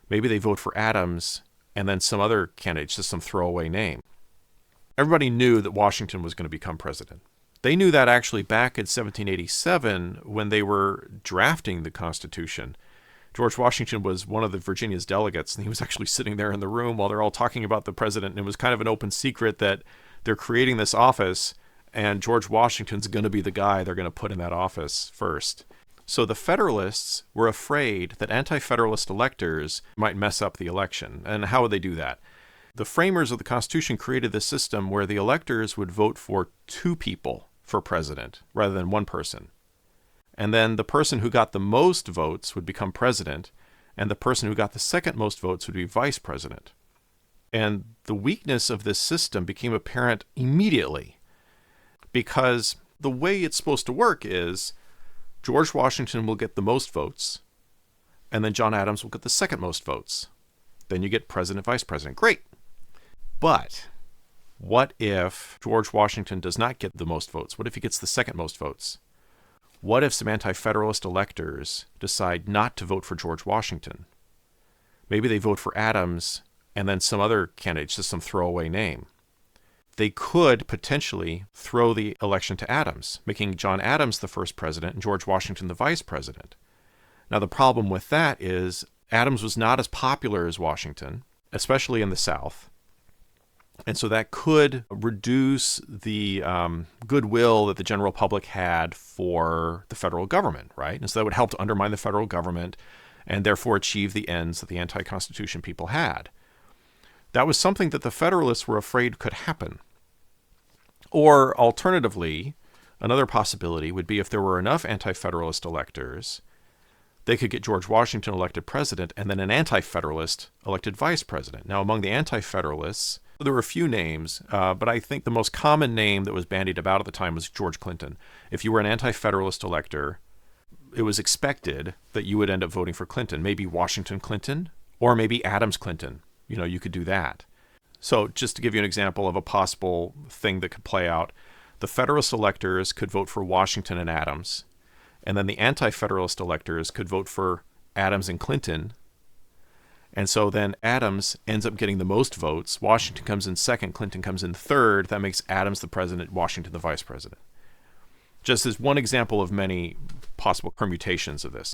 Maybe they vote for Adams and then some other candidate, just some throwaway name. Everybody knew that Washington was going to become president. They knew that actually back in 1787 when they were drafting the Constitution. George Washington was one of the Virginia's delegates, and he was actually sitting there in the room while they're all talking about the president. And it was kind of an open secret that they're creating this office, and George Washington's going to be the guy they're going to put in that office first. So the Federalists were afraid that anti-Federalist electors might mess up the election. And how would they do that? The framers of the Constitution created this system where the electors would vote for two people for president rather than one person. And then the person who got the most votes would become president, and the person who got the second most votes would be vice president. And the weakness of this system became apparent immediately, because the way it's supposed to work is George Washington will get the most votes, and then John Adams will get the second most votes. Then you get president, vice president. Great. But what if George Washington does not get the most votes? What if he gets the second most votes? What if some anti-Federalist electors decide not to vote for George Washington? Maybe they vote for Adams and then some other candidate, just some throwaway name. They could potentially throw the election to Adams, making John Adams the first president and George Washington the vice president. Now, the problem with that is Adams was not as popular as Washington, especially in the South. And so that could reduce the goodwill that the general public had for the federal government, right? And so that would help to undermine the federal government and therefore achieve the ends that the anti-Constitution people had. That was something that the Federalists were afraid could happen. Or alternatively, another possibility would be if there were enough anti-Federalist electors, they could get George Washington elected president and then an anti-Federalist elected vice president. Now, among the anti-Federalists, there were a few names, but I think the most common name that was bandied about at the time was George Clinton. If you were an anti-Federalist elector, it was expected that you would end up voting for Clinton, maybe Washington Clinton, or maybe Adams Clinton. You know, you could do that. So just to give you an example of a possible thing that could play out, the Federalist electors could vote for Washington and Adams, and then the anti-Federalist electors could vote for Adams and Clinton. And so then Adams ends up getting the most votes. Washington comes in second, Clinton comes in third. That makes Adams the president, Washington the vice president. Just as one example of many possible permutations of this.